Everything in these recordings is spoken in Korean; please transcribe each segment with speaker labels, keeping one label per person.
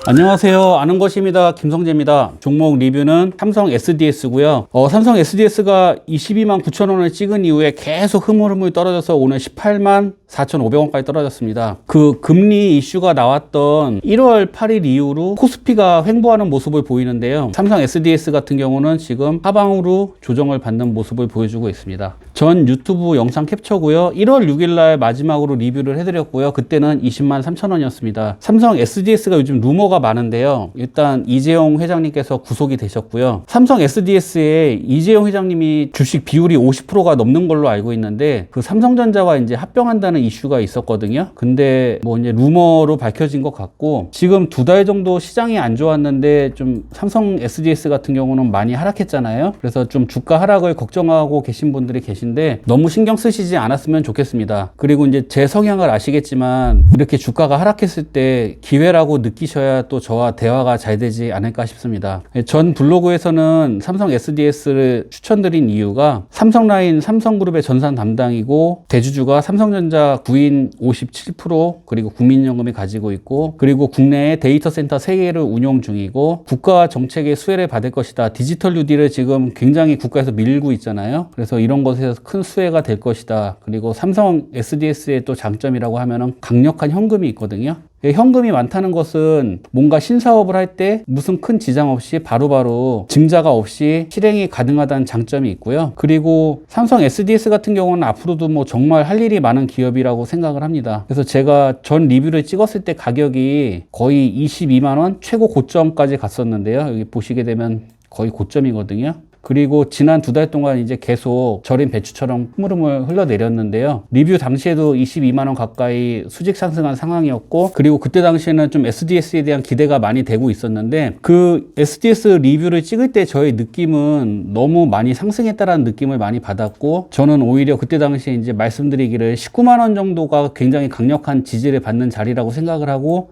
Speaker 1: 안녕하세요. 아는 것입니다. 김성재입니다. 종목 리뷰는 삼성 SDS고요. 삼성 SDS가 22만 9천 원을 찍은 이후에 계속 흐물흐물 떨어져서 오늘 18만 4,500원까지 떨어졌습니다. 그 금리 이슈가 나왔던 1월 8일 이후로 코스피가 횡보하는 모습을 보이는데요. 삼성 SDS 같은 경우는 지금 하방으로 조정을 받는 모습을 보여주고 있습니다. 전 유튜브 영상 캡처고요. 1월 6일 날 마지막으로 리뷰를 해드렸고요. 그때는 20만 3천 원이었습니다. 삼성 SDS가 요즘 루머가 많은데요. 일단 이재용 회장님께서 구속이 되셨고요. 삼성 SDS에 이재용 회장님이 주식 비율이 50%가 넘는 걸로 알고 있는데 그 삼성전자와 이제 합병한다는 이슈가 있었거든요. 근데 뭐 이제 루머로 밝혀진 것 같고 지금 2달 정도 시장이 안 좋았는데 좀 삼성 SDS 같은 경우는 많이 하락했잖아요. 그래서 좀 주가 하락을 걱정하고 계신 분들이 계신데 너무 신경 쓰시지 않았으면 좋겠습니다. 그리고 이제 제 성향을 아시겠지만 이렇게 주가가 하락했을 때 기회라고 느끼셔야 또 저와 대화가 잘 되지 않을까 싶습니다. 전 블로그에서는 삼성 SDS를 추천드린 이유가 삼성라인 삼성그룹의 전산 담당이고 대주주가 삼성전자 구인 57% 그리고 국민연금이 가지고 있고 그리고 국내에 데이터 센터 3개를 운용 중이고 국가 정책의 수혜를 받을 것이다. 디지털 뉴딜을 지금 굉장히 국가에서 밀고 있잖아요. 그래서 이런 것에서 큰 수혜가 될 것이다. 그리고 삼성 SDS의 또 장점이라고 하면은 강력한 현금이 있거든요. 현금이 많다는 것은 뭔가 신사업을 할 때 무슨 큰 지장 없이 바로바로 증자가 없이 실행이 가능하다는 장점이 있고요. 그리고 삼성 SDS 같은 경우는 앞으로도 뭐 정말 할 일이 많은 기업이라고 생각을 합니다. 그래서 제가 전 리뷰를 찍었을 때 가격이 거의 22만 원 최고 고점까지 갔었는데요. 여기 보시게 되면 거의 고점이거든요. 그리고 지난 2달 동안 이제 계속 절인 배추처럼 흐물흐물 흘러내렸는데요. 리뷰 당시에도 22만원 가까이 수직 상승한 상황이었고 그리고 그때 당시에는 좀 SDS에 대한 기대가 많이 되고 있었는데 그 SDS 리뷰를 찍을 때 저의 느낌은 너무 많이 상승했다라는 느낌을 많이 받았고 저는 오히려 그때 당시에 이제 말씀드리기를 19만원 정도가 굉장히 강력한 지지를 받는 자리라고 생각을 하고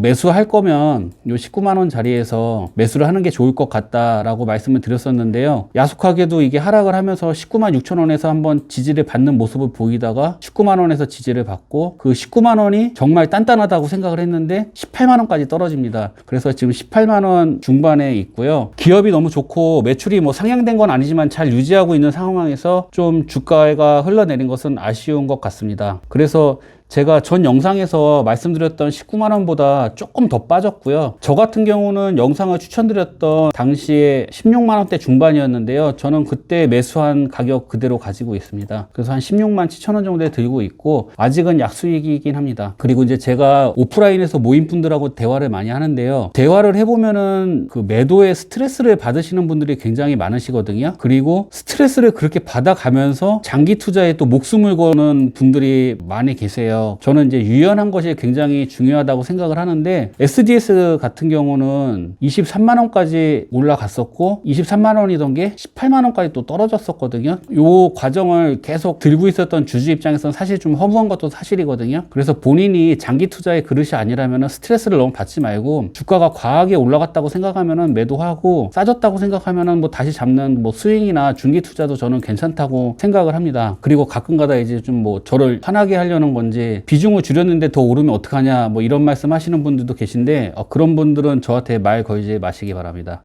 Speaker 1: 매수할 거면 요 19만원 자리에서 매수를 하는 게 좋을 것 같다라고 말씀을 드렸었는데요. 야속하게도 이게 하락을 하면서 19만 6천 원에서 한번 지지를 받는 모습을 보이다가 19만 원에서 지지를 받고 그 19만 원이 정말 단단하다고 생각을 했는데 18만 원까지 떨어집니다. 그래서 지금 18만 원 중반에 있고요. 기업이 너무 좋고 매출이 뭐 상향된 건 아니지만 잘 유지하고 있는 상황에서 좀 주가가 흘러내린 것은 아쉬운 것 같습니다. 그래서 제가 전 영상에서 말씀드렸던 19만 원보다 조금 더 빠졌고요. 저 같은 경우는 영상을 추천드렸던 당시에 16만 원대 중반이었는데요. 저는 그때 매수한 가격 그대로 가지고 있습니다. 그래서 한 16만 7천 원 정도에 들고 있고 아직은 약수익이긴 합니다. 그리고 이제 제가 오프라인에서 모임분들하고 대화를 많이 하는데요. 대화를 해보면은 그 매도에 스트레스를 받으시는 분들이 굉장히 많으시거든요. 그리고 스트레스를 그렇게 받아가면서 장기 투자에 또 목숨을 거는 분들이 많이 계세요. 저는 이제 유연한 것이 굉장히 중요하다고 생각을 하는데 SDS 같은 경우는 23만 원까지 올라갔었고 23만 원이던 게 18만 원까지 또 떨어졌었거든요. 이 과정을 계속 들고 있었던 주주 입장에서는 사실 좀 허무한 것도 사실이거든요. 그래서 본인이 장기 투자의 그릇이 아니라면 스트레스를 너무 받지 말고 주가가 과하게 올라갔다고 생각하면 매도하고 싸졌다고 생각하면 뭐 다시 잡는 뭐 스윙이나 중기 투자도 저는 괜찮다고 생각을 합니다. 그리고 가끔가다 이제 좀 뭐 저를 화나게 하려는 건지 비중을 줄였는데 더 오르면 어떡하냐 뭐 이런 말씀 하시는 분들도 계신데 그런 분들은 저한테 말 걸지 마시기 바랍니다.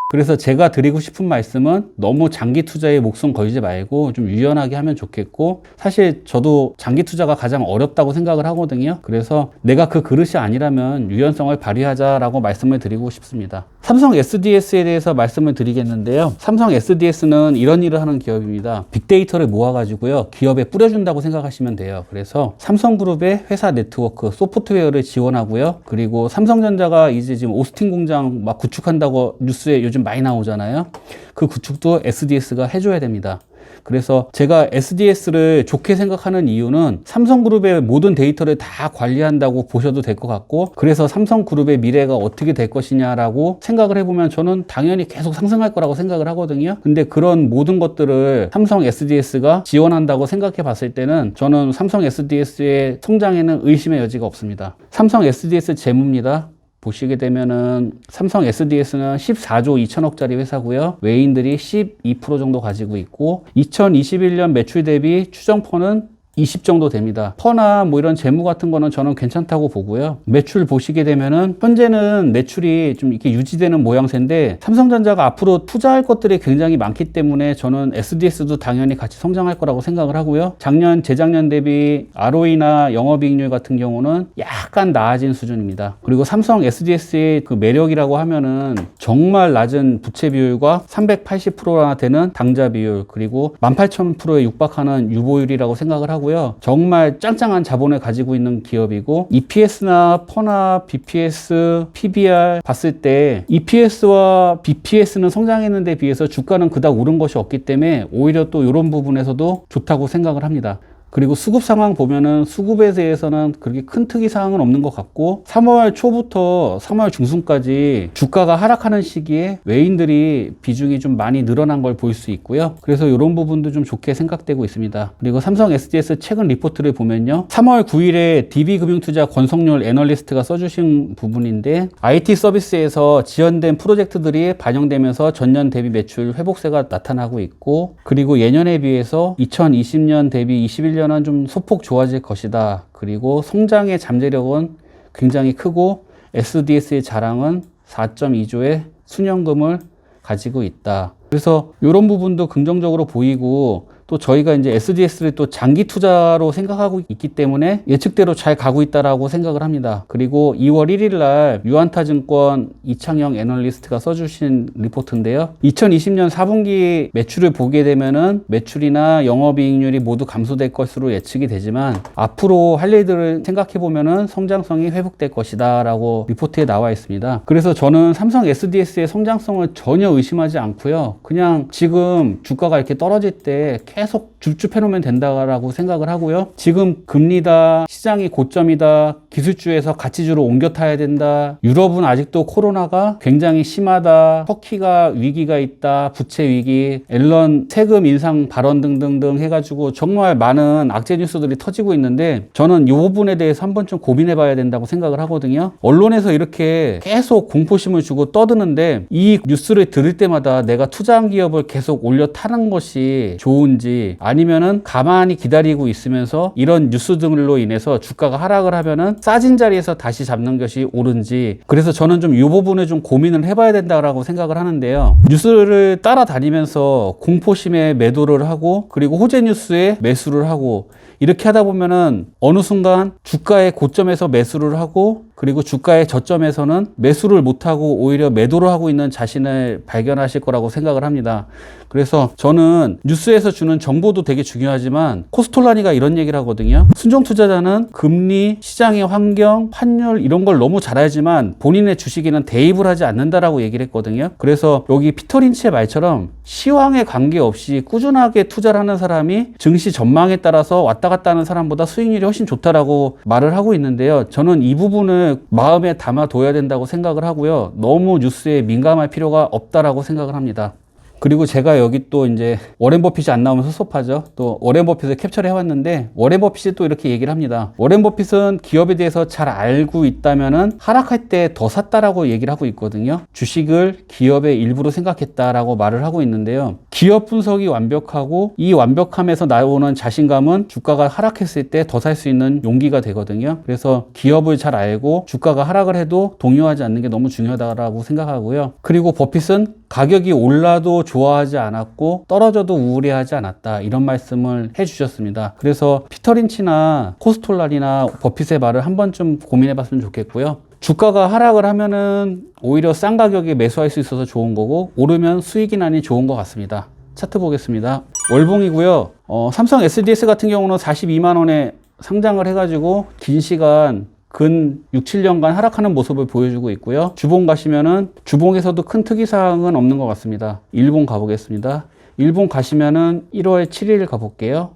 Speaker 1: 그래서 제가 드리고 싶은 말씀은 너무 장기 투자에 목숨 걸지 말고 좀 유연하게 하면 좋겠고 사실 저도 장기 투자가 가장 어렵다고 생각을 하거든요. 그래서 내가 그 그릇이 아니라면 유연성을 발휘하자라고 말씀을 드리고 싶습니다. 삼성 SDS에 대해서 말씀을 드리겠는데요. 삼성 SDS는 이런 일을 하는 기업입니다. 빅데이터를 모아가지고요. 기업에 뿌려준다고 생각하시면 돼요. 그래서 삼성그룹의 회사 네트워크, 소프트웨어를 지원하고요. 그리고 삼성전자가 이제 지금 오스틴 공장 막 구축한다고 뉴스에 요즘 많이 나오잖아요. 그 구축도 SDS가 해줘야 됩니다. 그래서 제가 SDS를 좋게 생각하는 이유는 삼성그룹의 모든 데이터를 다 관리한다고 보셔도 될 것 같고 그래서 삼성그룹의 미래가 어떻게 될 것이냐라고 생각을 해보면 저는 당연히 계속 상승할 거라고 생각을 하거든요. 근데 그런 모든 것들을 삼성 SDS가 지원한다고 생각해 봤을 때는 저는 삼성 SDS의 성장에는 의심의 여지가 없습니다. 삼성 SDS 재무입니다. 보시게 되면은 삼성 SDS는 14조 2천억짜리 회사고요. 외인들이 12% 정도 가지고 있고 2021년 매출 대비 추정포는 20 정도 됩니다. 퍼나 뭐 이런 재무 같은 거는 저는 괜찮다고 보고요. 매출 보시게 되면은 현재는 매출이 좀 이렇게 유지되는 모양새인데 삼성전자가 앞으로 투자할 것들이 굉장히 많기 때문에 저는 SDS도 당연히 같이 성장할 거라고 생각을 하고요. 작년, 재작년 대비 ROE나 영업이익률 같은 경우는 약간 나아진 수준입니다. 그리고 삼성 SDS의 그 매력이라고 하면은 정말 낮은 부채 비율과 380%나 되는 당좌 비율, 그리고 18,000%에 육박하는 유보율이라고 생각을 하고요. 정말 짱짱한 자본을 가지고 있는 기업이고, EPS나 퍼나 BPS, PBR 봤을 때 EPS와 BPS는 성장했는데 비해서 주가는 그닥 오른 것이 없기 때문에 오히려 또 이런 부분에서도 좋다고 생각을 합니다. 그리고 수급 상황 보면은 수급에 대해서는 그렇게 큰 특이 사항은 없는 것 같고, 3월 초부터 3월 중순까지 주가가 하락하는 시기에 외인들이 비중이 좀 많이 늘어난 걸 볼 수 있고요. 그래서 이런 부분도 좀 좋게 생각되고 있습니다. 그리고 삼성 SDS 최근 리포트를 보면요, 3월 9일에 DB금융투자 권성률 애널리스트가 써주신 부분인데, IT 서비스에서 지연된 프로젝트들이 반영되면서 전년 대비 매출 회복세가 나타나고 있고, 그리고 예년에 비해서 2020년 대비 21년은 좀 소폭 좋아질 것이다. 그리고 성장의 잠재력은 굉장히 크고 SDS의 자랑은 4.2조의 순현금을 가지고 있다. 그래서 이런 부분도 긍정적으로 보이고, 또 저희가 이제 SDS를 또 장기 투자로 생각하고 있기 때문에 예측대로 잘 가고 있다라고 생각을 합니다. 그리고 2월 1일 날 유안타증권 이창영 애널리스트가 써주신 리포트인데요, 2020년 4분기 매출을 보게 되면은 매출이나 영업이익률이 모두 감소될 것으로 예측이 되지만 앞으로 할 일들을 생각해 보면은 성장성이 회복될 것이다 라고 리포트에 나와 있습니다. 그래서 저는 삼성 SDS의 성장성을 전혀 의심하지 않고요, 그냥 지금 주가가 이렇게 떨어질 때 계속 줍줍해 놓으면 된다라고 생각을 하고요. 지금 금리다, 시장이 고점이다, 기술주에서 가치주로 옮겨 타야 된다, 유럽은 아직도 코로나가 굉장히 심하다, 터키가 위기가 있다, 부채 위기, 앨런 세금 인상 발언 등등등 해가지고 정말 많은 악재 뉴스들이 터지고 있는데, 저는 이 부분에 대해서 한 번쯤 고민해 봐야 된다고 생각을 하거든요. 언론에서 이렇게 계속 공포심을 주고 떠드는데 이 뉴스를 들을 때마다 내가 투자한 기업을 계속 올려 타는 것이 좋은지, 아니면은 가만히 기다리고 있으면서 이런 뉴스 등으로 인해서 주가가 하락을 하면은 싸진 자리에서 다시 잡는 것이 옳은지, 그래서 저는 좀 이 부분을 좀 고민을 해봐야 된다라고 생각을 하는데요. 뉴스를 따라다니면서 공포심에 매도를 하고, 그리고 호재 뉴스에 매수를 하고, 이렇게 하다 보면은 어느 순간 주가의 고점에서 매수를 하고, 그리고 주가의 저점에서는 매수를 못하고 오히려 매도를 하고 있는 자신을 발견하실 거라고 생각을 합니다. 그래서 저는 뉴스에서 주는 정보도 되게 중요하지만 코스톨라니가 이런 얘기를 하거든요. 순종 투자자는 금리, 시장의 환경, 환율 이런 걸 너무 잘 알지만 본인의 주식에는 대입을 하지 않는다라고 얘기를 했거든요. 그래서 여기 피터 린치의 말처럼 시황에 관계없이 꾸준하게 투자를 하는 사람이 증시 전망에 따라서 왔다 갔다 하는 사람보다 수익률이 훨씬 좋다라고 말을 하고 있는데요. 저는 이 부분을 마음에 담아둬야 된다고 생각을 하고요. 너무 뉴스에 민감할 필요가 없다라고 생각을 합니다. 그리고 제가 여기 또 이제 워렌 버핏이 안 나오면 섭섭하죠. 또 워렌 버핏을 캡처를 해왔는데, 워렌 버핏이 또 이렇게 얘기를 합니다. 워렌 버핏은 기업에 대해서 잘 알고 있다면은 하락할 때 더 샀다라고 얘기를 하고 있거든요. 주식을 기업의 일부로 생각했다라고 말을 하고 있는데요. 기업 분석이 완벽하고 이 완벽함에서 나오는 자신감은 주가가 하락했을 때 더 살 수 있는 용기가 되거든요. 그래서 기업을 잘 알고 주가가 하락을 해도 동요하지 않는 게 너무 중요하다고 생각하고요. 그리고 버핏은 가격이 올라도 좋아하지 않았고 떨어져도 우울해하지 않았다, 이런 말씀을 해주셨습니다. 그래서 피터 린치나 코스톨라니나 버핏의 말을 한 번쯤 고민해 봤으면 좋겠고요. 주가가 하락을 하면은 오히려 싼 가격에 매수할 수 있어서 좋은 거고, 오르면 수익이 나니 좋은 것 같습니다. 차트 보겠습니다. 월봉이고요. 삼성 SDS 같은 경우는 42만 원에 상장을 해가지고 긴 시간 근 6, 7년간 하락하는 모습을 보여주고 있고요. 주봉 가시면은 주봉에서도 큰 특이사항은 없는 것 같습니다. 일봉 가보겠습니다. 일본 가시면은 1월 7일 가볼게요.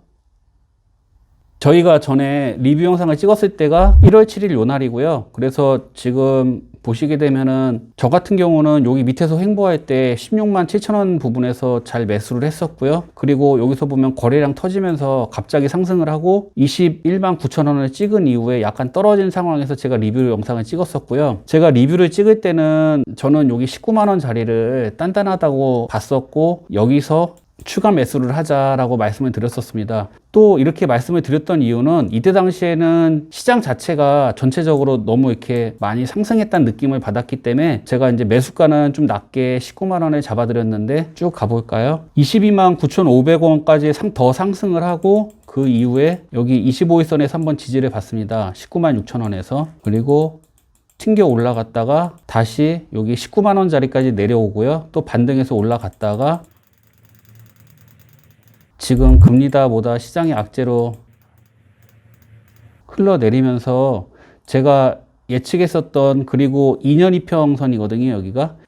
Speaker 1: 저희가 전에 리뷰 영상을 찍었을 때가 1월 7일 요 날이고요. 그래서 지금 보시게 되면은 저 같은 경우는 여기 밑에서 횡보할 때 16만 7천 원 부분에서 잘 매수를 했었고요. 그리고 여기서 보면 거래량 터지면서 갑자기 상승을 하고 21만 9천 원을 찍은 이후에 약간 떨어진 상황에서 제가 리뷰 영상을 찍었었고요. 제가 리뷰를 찍을 때는 저는 여기 19만 원 자리를 단단하다고 봤었고, 여기서 추가 매수를 하자라고 말씀을 드렸었습니다. 또 이렇게 말씀을 드렸던 이유는 이때 당시에는 시장 자체가 전체적으로 너무 이렇게 많이 상승했다는 느낌을 받았기 때문에 제가 이제 매수가는 좀 낮게 19만 원에 잡아드렸는데 쭉 가볼까요? 22만 9,500원까지 더 상승을 하고 그 이후에 여기 25일선에서 한번 지지를 받습니다. 19만 6천 원에서. 그리고 튕겨 올라갔다가 다시 여기 19만 원짜리까지 내려오고요. 또 반등해서 올라갔다가 지금 금리다보다 시장의 악재로 흘러내리면서 제가 예측했었던 그리고 2년 이평선이거든요.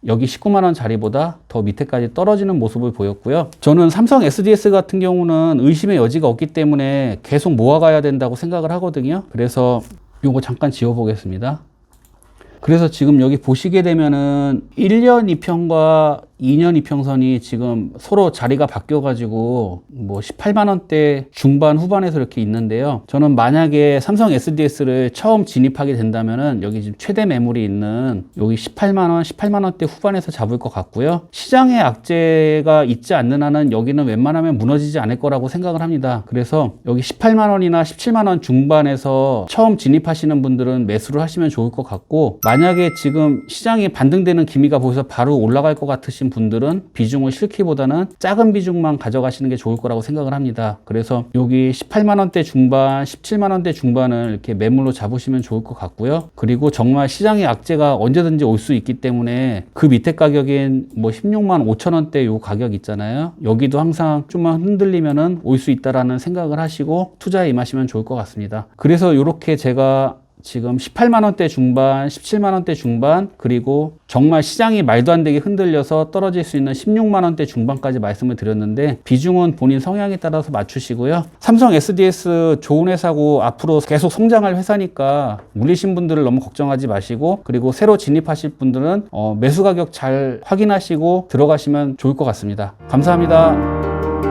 Speaker 1: 여기 19만 원 자리보다 더 밑에까지 떨어지는 모습을 보였고요. 저는 삼성 SDS 같은 경우는 의심의 여지가 없기 때문에 계속 모아가야 된다고 생각을 하거든요. 그래서 요거 잠깐 지워보겠습니다. 그래서 지금 여기 보시게 되면은 1년 이평과 2년 이평선이 지금 서로 자리가 바뀌어가지고 뭐 18만 원대 중반 후반에서 이렇게 있는데요. 저는 만약에 삼성 SDS를 처음 진입하게 된다면은 여기 지금 최대 매물이 있는 여기 18만 원, 18만 원대 후반에서 잡을 것 같고요. 시장의 악재가 있지 않는 한은 여기는 웬만하면 무너지지 않을 거라고 생각을 합니다. 그래서 여기 18만 원이나 17만 원 중반에서 처음 진입하시는 분들은 매수를 하시면 좋을 것 같고, 만약에 지금 시장이 반등되는 기미가 보여서 바로 올라갈 것 같으신 분들은 비중을 실기보다는 작은 비중만 가져가시는 게 좋을 거라고 생각을 합니다. 그래서 여기 18만 원대 중반, 17만 원대 중반을 이렇게 매물로 잡으시면 좋을 것 같고요. 그리고 정말 시장의 악재가 언제든지 올 수 있기 때문에 그 밑에 가격인 뭐 16만 5천 원대 요 가격 있잖아요. 여기도 항상 좀만 흔들리면은 올 수 있다라는 생각을 하시고 투자에 임하시면 좋을 것 같습니다. 그래서 이렇게 제가 지금 18만 원대 중반, 17만 원대 중반, 그리고 정말 시장이 말도 안 되게 흔들려서 떨어질 수 있는 16만 원대 중반까지 말씀을 드렸는데, 비중은 본인 성향에 따라서 맞추시고요. 삼성 SDS 좋은 회사고 앞으로 계속 성장할 회사니까 물리신 분들을 너무 걱정하지 마시고, 그리고 새로 진입하실 분들은 매수 가격 잘 확인하시고 들어가시면 좋을 것 같습니다. 감사합니다.